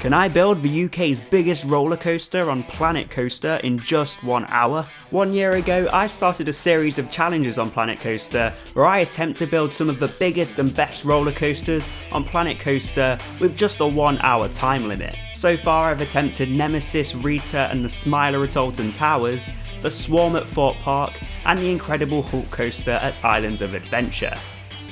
Can I build the UK's biggest roller coaster on Planet Coaster in just 1 hour? 1 year ago, I started a series of challenges on Planet Coaster where I attempt to build some of the biggest and best roller coasters on Planet Coaster with just a 1 hour time limit. So far I've attempted Nemesis, Rita and the Smiler at Alton Towers, the Swarm at Thorpe Park and the Incredible Hulk Coaster at Islands of Adventure.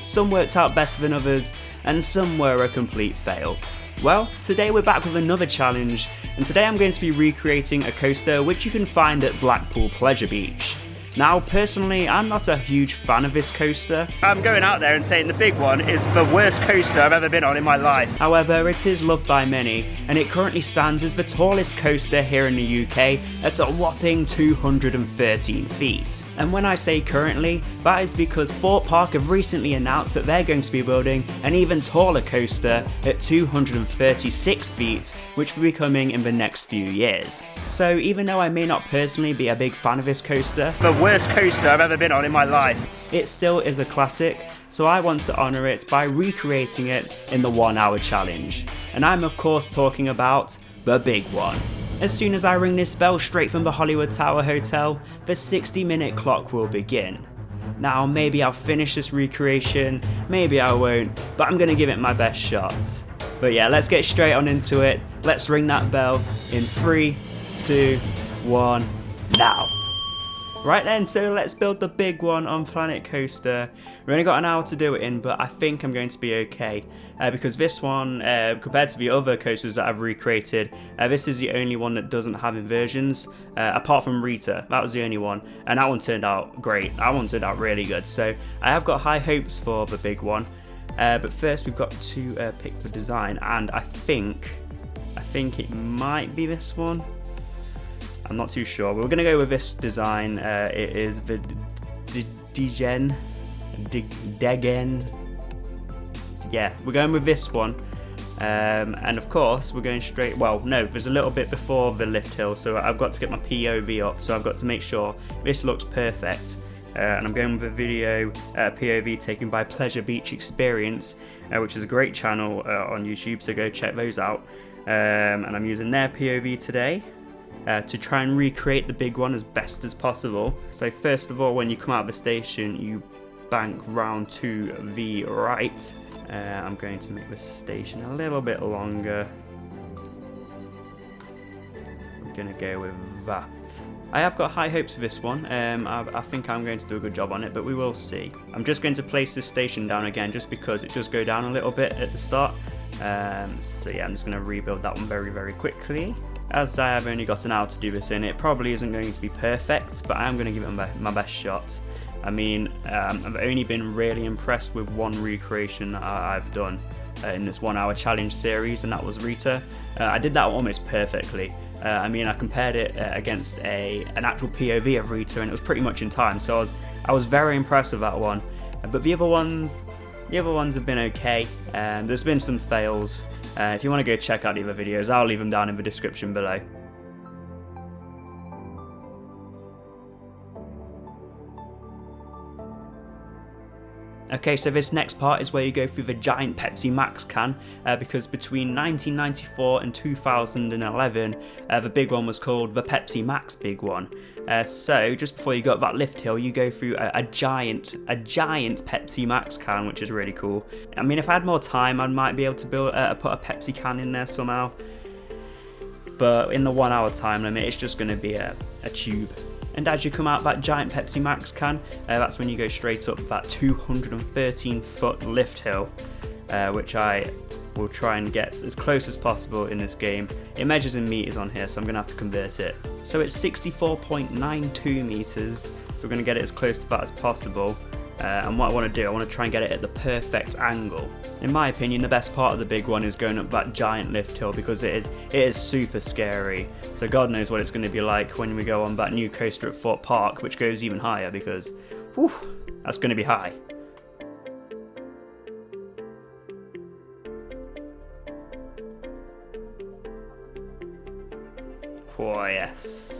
Some worked out better than others and some were a complete fail. Well, today we're back with another challenge, and today I'm going to be recreating a coaster which you can find at Blackpool Pleasure Beach. Now, personally, I'm not a huge fan of this coaster. I'm going out there and saying the big one is the worst coaster I've ever been on in my life. However, it is loved by many, and it currently stands as the tallest coaster here in the UK at a whopping 213 feet. And when I say currently, that is because Thorpe Park have recently announced that they're going to be building an even taller coaster at 236 feet, which will be coming in the next few years. So even though I may not personally be a big fan of this coaster, the worst coaster I've ever been on in my life, it still is a classic, so I want to honour it by recreating it in the 1 hour challenge. And I'm of course talking about the big one. As soon as I ring this bell straight from the Hollywood Tower Hotel, the 60-minute clock will begin. Now maybe I'll finish this recreation, maybe I won't, but I'm going to give it my best shot. But yeah, let's get straight on into it. Let's ring that bell in 3, 2, 1, now. Right then, so let's build the big one on Planet Coaster. We've only got an hour to do it in, but I think I'm going to be okay. Because this one, compared to the other coasters that I've recreated, this is the only one that doesn't have inversions, apart from Rita. That was the only one, and that one turned out great. That one turned out really good, so I have got high hopes for the big one. But first we've got to pick the design, and I think it might be this one. I'm not too sure. We're going to go with this design. It is the Degen. Yeah, we're going with this one. And of course, we're going straight. Well, no, there's a little bit before the lift hill, so I've got to get my POV up. So I've got to make sure this looks perfect. And I'm going with a video POV taken by Pleasure Beach Experience, which is a great channel on YouTube, so go check those out. And I'm using their POV today. To try and recreate the big one as best as possible. So first of all, when you come out of the station, you bank round to the right. I'm going to make the station a little bit longer. I'm going to go with that. I have got high hopes for this one. I think I'm going to do a good job on it, but we will see. I'm just going to place this station down again just because it does go down a little bit at the start. So yeah, I'm just going to rebuild that one very, very quickly. As I have only got an hour to do this in, it probably isn't going to be perfect, but I am going to give it my best shot. I mean, I've only been really impressed with one recreation that I've done in this 1 hour challenge series, and that was Rita. I did that almost perfectly. I mean, I compared it against an actual POV of Rita, and it was pretty much in time, so I was very impressed with that one. But the other ones have been okay. There's been some fails. If you want to go check out the other videos, I'll leave them down in the description below. Okay, so this next part is where you go through the giant Pepsi Max can, because between 1994 and 2011, the big one was called the Pepsi Max Big One. So just before you go up that lift hill, you go through a giant Pepsi Max can, which is really cool. I mean, if I had more time, I might be able to put a Pepsi can in there somehow. But in the 1 hour time limit, it's just going to be a tube. And as you come out that giant Pepsi Max can, that's when you go straight up that 213 foot lift hill, which I will try and get as close as possible in this game. It measures in meters on here, so I'm going to have to convert it. So it's 64.92 meters, so we're going to get it as close to that as possible. And what I want to do, I want to try and get it at the perfect angle. In my opinion, the best part of the big one is going up that giant lift hill because it is super scary. So God knows what it's going to be like when we go on that new coaster at Thorpe Park, which goes even higher because, whew, that's going to be high. Oh yes.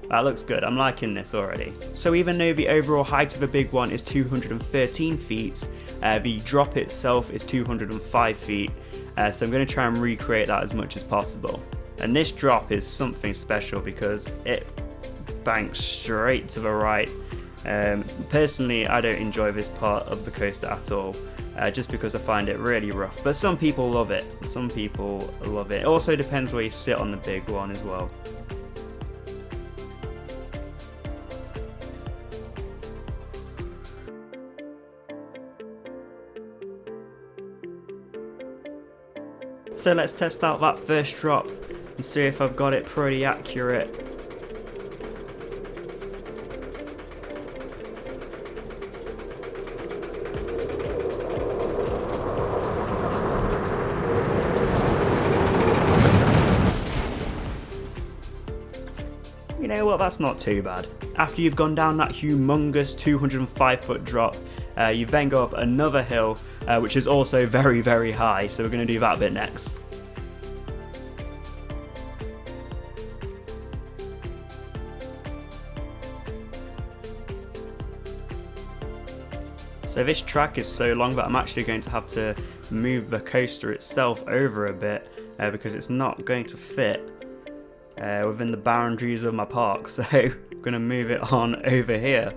That looks good, I'm liking this already. So even though the overall height of the big one is 213 feet, the drop itself is 205 feet, so I'm going to try and recreate that as much as possible. And this drop is something special because it banks straight to the right. Personally, I don't enjoy this part of the coaster at all, just because I find it really rough, but some people love it. It also depends where you sit on the big one as well. So let's test out that first drop and see if I've got it pretty accurate. You know what, that's not too bad. After you've gone down that humongous 205-foot drop, you then go up another hill, which is also very, very high, so we're going to do that bit next. So this track is so long that I'm actually going to have to move the coaster itself over a bit, because it's not going to fit within the boundaries of my park, so I'm going to move it on over here.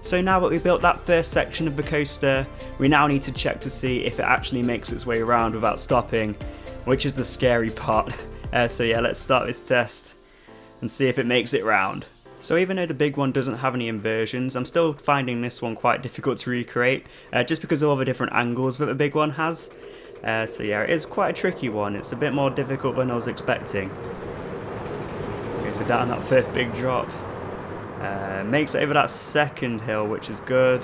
So now that we've built that first section of the coaster, we now need to check to see if it actually makes its way around without stopping, which is the scary part. So yeah, let's start this test and see if it makes it round. So even though the big one doesn't have any inversions, I'm still finding this one quite difficult to recreate, just because of all the different angles that the big one has. So yeah, it is quite a tricky one. It's a bit more difficult than I was expecting. Okay, so down that first big drop. Makes it over that second hill, which is good.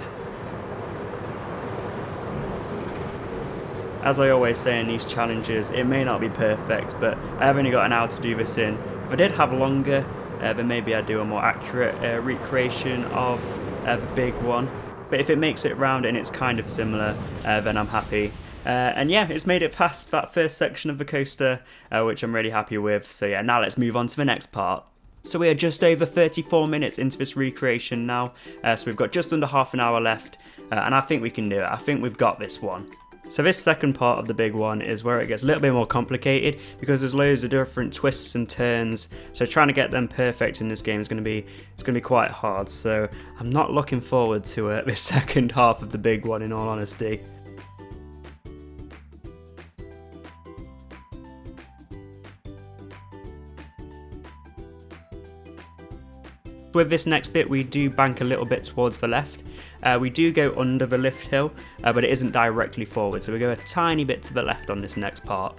As I always say in these challenges, it may not be perfect, but I've only got an hour to do this in. If I did have longer, then maybe I'd do a more accurate recreation of the big one. But if it makes it round and it's kind of similar, then I'm happy. And yeah, it's made it past that first section of the coaster, which I'm really happy with. So yeah, now let's move on to the next part. So we are just over 34 minutes into this recreation now, so we've got just under half an hour left, and I think we can do it. I think we've got this one. So this second part of the big one is where it gets a little bit more complicated, because there's loads of different twists and turns, so trying to get them perfect in this game is going to be quite hard. So I'm not looking forward to this second half of the big one, in all honesty. With this next bit, we do bank a little bit towards the left. We do go under the lift hill, but it isn't directly forward, so we go a tiny bit to the left on this next part.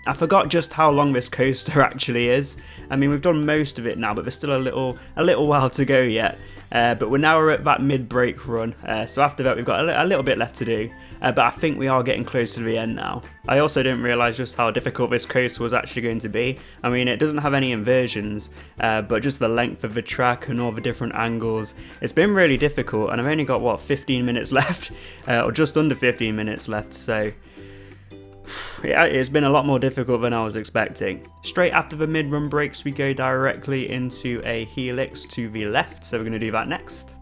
I forgot just how long this coaster actually is. I mean, we've done most of it now, but there's still a little while to go yet. But we're at that mid-break run, so after that we've got a little bit left to do. But I think we are getting close to the end now. I also didn't realise just how difficult this coaster was actually going to be. I mean, it doesn't have any inversions, but just the length of the track and all the different angles. It's been really difficult, and I've only got, what, 15 minutes left? Or just under 15 minutes left, so... yeah, it's been a lot more difficult than I was expecting. Straight after the mid-run breaks, we go directly into a helix to the left, so we're going to do that next.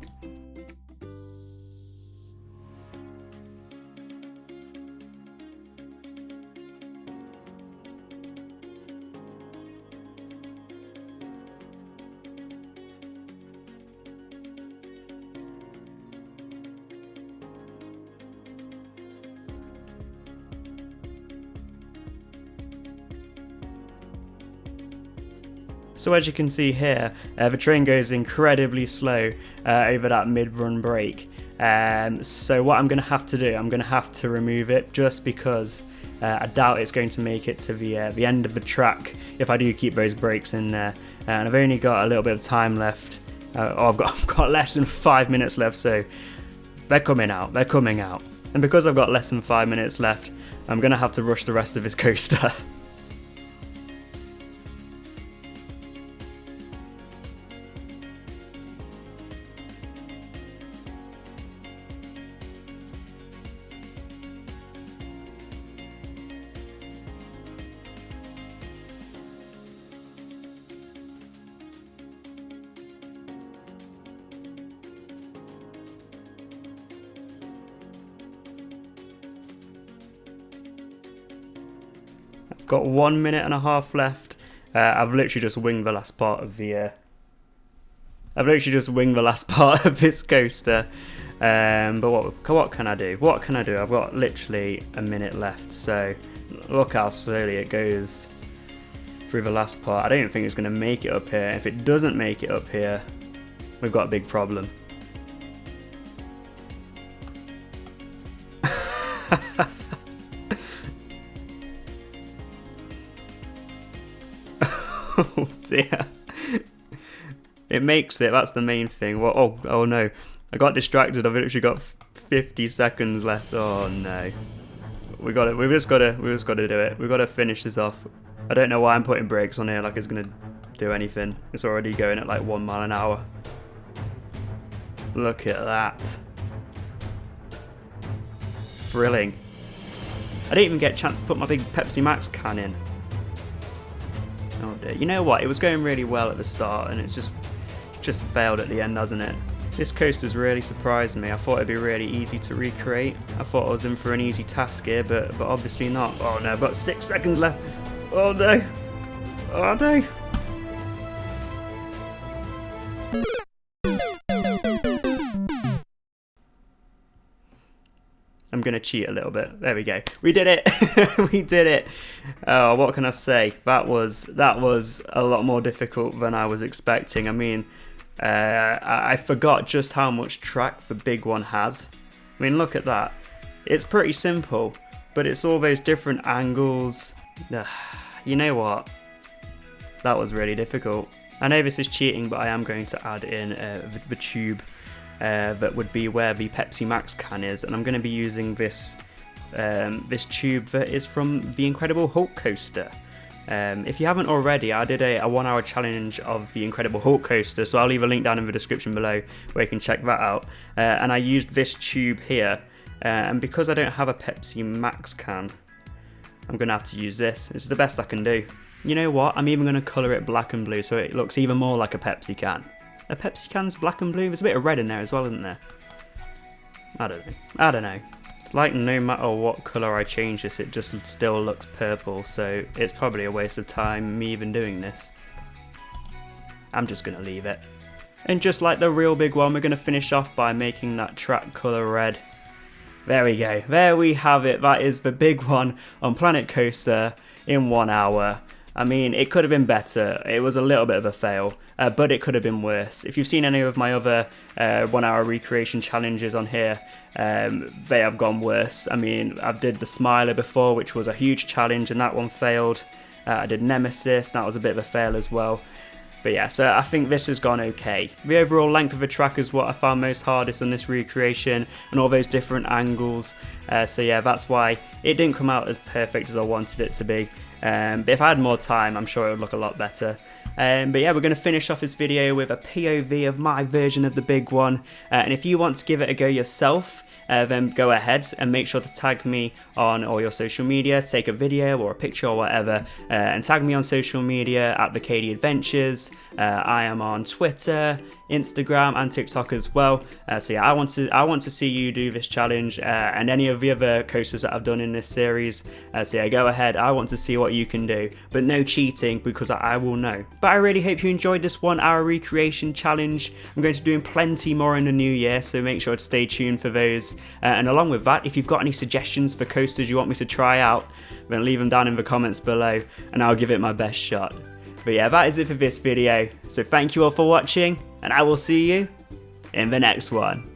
So as you can see here, the train goes incredibly slow over that mid-run break. So what I'm going to have to do, I'm going to have to remove it just because I doubt it's going to make it to the end of the track if I do keep those brakes in there. And I've only got a little bit of time left. I've got less than 5 minutes left, so they're coming out. They're coming out. And because I've got less than 5 minutes left, I'm going to have to rush the rest of this coaster. Got 1 minute and a half left. I've literally just winged the last part of the. I've literally just winged the last part of this coaster. But what can I do? What can I do? I've got literally a minute left. So look how slowly it goes through the last part. I don't think it's going to make it up here. If it doesn't make it up here, we've got a big problem. Oh dear. It makes it, that's the main thing. Well, oh no. I got distracted. I've literally got 50 seconds left. Oh no. We've just gotta do it. We've gotta finish this off. I don't know why I'm putting brakes on here like it's gonna do anything. It's already going at like 1 mile an hour. Look at that. Thrilling. I didn't even get a chance to put my big Pepsi Max can in. Oh dear. You know what? It was going really well at the start and it's just failed at the end, hasn't it? This coaster's really surprised me. I thought it'd be really easy to recreate. I thought I was in for an easy task here, but obviously not. Oh no, I've got 6 seconds left. Oh no. Oh no. I'm going to cheat a little bit. There we go. We did it. We did it. Oh, what can I say? That was a lot more difficult than I was expecting. I mean, I forgot just how much track the big one has. I mean, look at that. It's pretty simple, but it's all those different angles. You know what? That was really difficult. I know this is cheating, but I am going to add in the tube that would be where the Pepsi Max can is, and I'm going to be using this this tube that is from the Incredible Hulk coaster. If you haven't already, I did a 1 hour challenge of the Incredible Hulk coaster, so I'll leave a link down in the description below where you can check that out. And I used this tube here, and because I don't have a Pepsi Max can, I'm going to have to use this. It's the best I can do. You know what? I'm even going to colour it black and blue so it looks even more like a Pepsi can. A Pepsi can's black and blue? There's a bit of red in there as well, isn't there? I don't know. It's like no matter what colour I change this, it just still looks purple, so it's probably a waste of time me even doing this. I'm just going to leave it. And just like the real big one, we're going to finish off by making that track colour red. There we go. There we have it. That is the big one on Planet Coaster in 1 hour. I mean, it could have been better. It was a little bit of a fail, but it could have been worse. If you've seen any of my other 1 hour recreation challenges on here, they have gone worse. I mean, I did the Smiler before, which was a huge challenge, and that one failed. I did Nemesis, and that was a bit of a fail as well. But yeah, so I think this has gone okay. The overall length of the track is what I found most hardest on this recreation, and all those different angles. So yeah, that's why it didn't come out as perfect as I wanted it to be. But if I had more time, I'm sure it would look a lot better. But yeah, we're going to finish off this video with a POV of my version of the big one. And if you want to give it a go yourself, then go ahead and make sure to tag me on all your social media, take a video or a picture or whatever, and tag me on social media at the KD Adventures. I am on Twitter, Instagram and TikTok as well. So yeah, I want to see you do this challenge and any of the other coasters that I've done in this series. So yeah, go ahead. I want to see what you can do, but no cheating because I will know. But I really hope you enjoyed this 1 hour recreation challenge. I'm going to be doing plenty more in the new year, so make sure to stay tuned for those. And along with that, if you've got any suggestions for coasters you want me to try out, then leave them down in the comments below and I'll give it my best shot. But yeah, that is it for this video. So thank you all for watching, and I will see you in the next one.